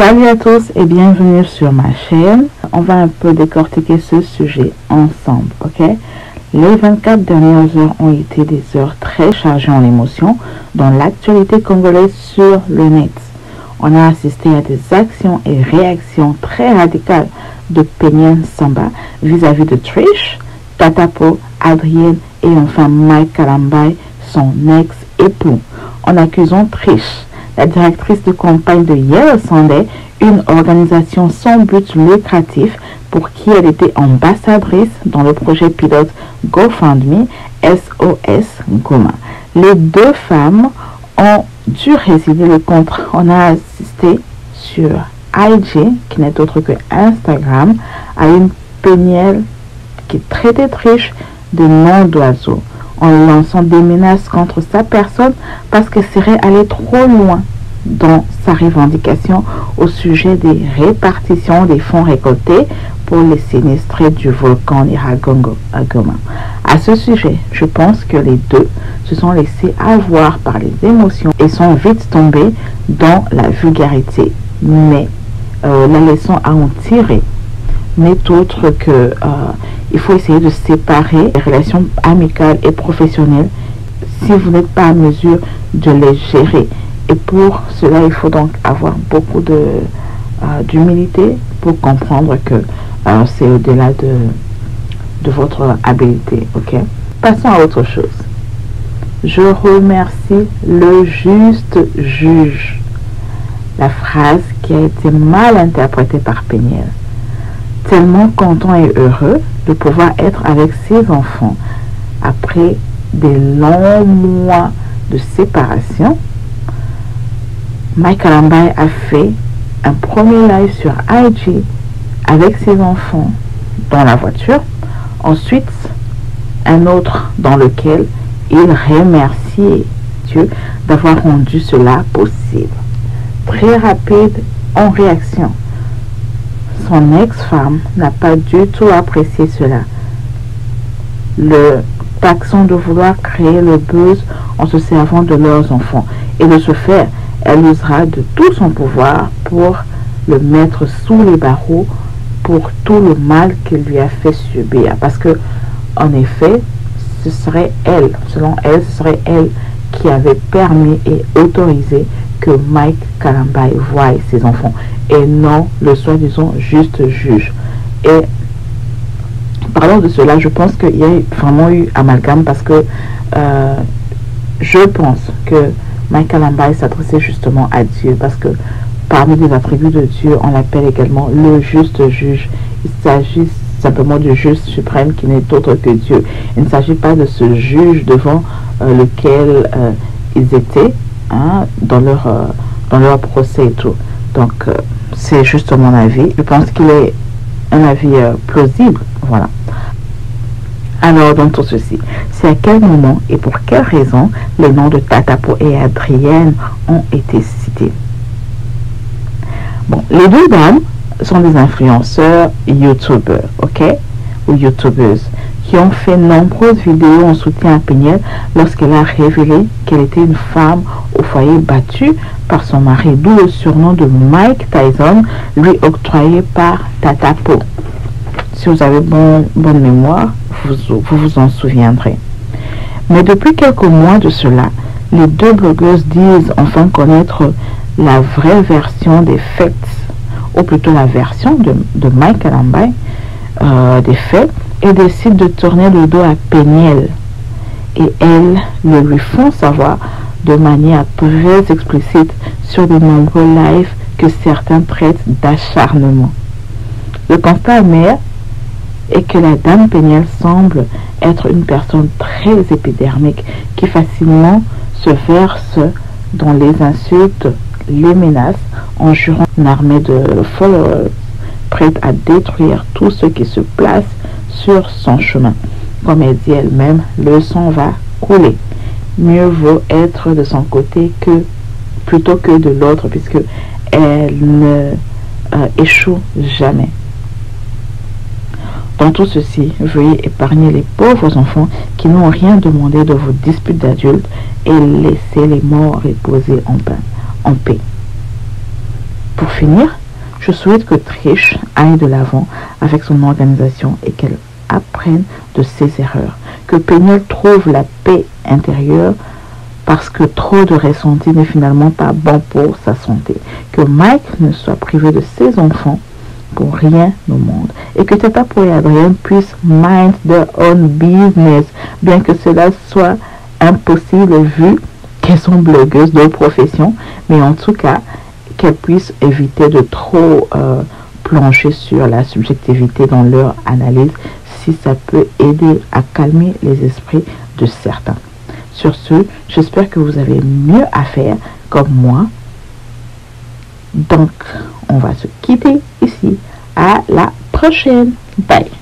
Salut à tous et bienvenue sur ma chaîne. On va un peu décortiquer ce sujet ensemble, ok? Les 24 dernières heures ont été des heures très chargées en émotions dans l'actualité congolaise sur le net. On a assisté à des actions et réactions très radicales de Péniel Samba vis-à-vis de Trish, Tatapo, Adrienne et enfin Mike Kalambai, son ex-époux, en accusant Trish, la directrice de campagne de Yellow Sunday, une organisation sans but lucratif pour qui elle était ambassadrice dans le projet pilote GoFundMe SOS Goma. Les deux femmes ont dû résilier le contrat. On a assisté sur IG, qui n'est autre que Instagram, à une Péniel qui traitait Trish de nom d'oiseau, en lançant des menaces contre sa personne parce qu'elle serait allée trop loin dans sa revendication au sujet des répartitions des fonds récoltés pour les sinistrés du volcan Nyiragongo à Goma. À ce sujet, je pense que les deux se sont laissés avoir par les émotions et sont vite tombés dans la vulgarité. Mais la leçon à en tirer n'est autre que il faut essayer de séparer les relations amicales et professionnelles si vous n'êtes pas à mesure de les gérer. Et pour cela, il faut donc avoir beaucoup d'humilité pour comprendre que c'est au-delà de votre habileté. Ok? Passons à autre chose. Je remercie le juste juge. La phrase qui a été mal interprétée par Péniel. Tellement content et heureux de pouvoir être avec ses enfants après des longs mois de séparation, Mike Kalambai a fait un premier live sur IG avec ses enfants dans la voiture. Ensuite, un autre dans lequel il remerciait Dieu d'avoir rendu cela possible. Très rapide en réaction. Son ex-femme n'a pas du tout apprécié cela. Le taxant de vouloir créer le buzz en se servant de leurs enfants. Et de ce faire, elle usera de tout son pouvoir pour le mettre sous les barreaux pour tout le mal qu'il lui a fait subir. Parce que, en effet, ce serait elle, selon elle, ce serait elle qui avait permis et autorisé que Mike Kalambai voie ses enfants et non le soi-disant juste juge. Et parlant de cela, je pense qu'il y a vraiment eu amalgame parce que je pense que Mike Kalambai s'adressait justement à Dieu parce que parmi les attributs de Dieu, on l'appelle également le juste juge. Il s'agit simplement du juge suprême qui n'est autre que Dieu. Il ne s'agit pas de ce juge devant lequel ils étaient dans leur procès et tout. Donc, c'est juste mon avis. Je pense qu'il est un avis plausible. Voilà. Alors, dans tout ceci, c'est à quel moment et pour quelle raison les noms de Tatapo et Adrienne ont été cités. Bon, les deux dames sont des influenceurs youtubeurs, ok, ou youtubeuses, qui ont fait nombreuses vidéos en soutien à Péniel lorsqu'elle a révélé qu'elle était une femme au foyer battue par son mari, d'où le surnom de Mike Tyson lui octroyé par Tatapo. Si vous avez bonne mémoire, vous vous en souviendrez. Mais depuis quelques mois de cela, les deux blogueuses disent enfin connaître la vraie version des faits, ou plutôt la version de Mike Kalambai des faits, et décident de tourner le dos à Péniel. Et elles le lui font savoir de manière très explicite sur de nombreux lives que certains traitent d'acharnement. Le constat amer est que la dame Péniel semble être une personne très épidermique qui facilement se verse dans les insultes, les menaces, en jurant une armée de followers prête à détruire tout ce qui se place sur son chemin. Comme elle dit elle-même, le sang va couler. Mieux vaut être de son côté plutôt que de l'autre, puisque elle ne échoue jamais. Dans tout ceci, veuillez épargner les pauvres enfants qui n'ont rien demandé de vos disputes d'adultes et laissez les morts reposer en paix. Pour finir, je souhaite que Trish aille de l'avant avec son organisation et qu'elle apprenne de ses erreurs. Que Peniel trouve la paix intérieure parce que trop de ressenti n'est finalement pas bon pour sa santé. Que Mike ne soit privé de ses enfants pour rien au monde. Et que Tata Paul et Adrienne puissent mind their own business, bien que cela soit impossible vu qu'elles sont blogueuses de profession, mais en tout cas, qu'elles puissent éviter de trop plonger sur la subjectivité dans leur analyse, si ça peut aider à calmer les esprits de certains. Sur ce, j'espère que vous avez mieux à faire comme moi. Donc, on va se quitter ici. À la prochaine. Bye.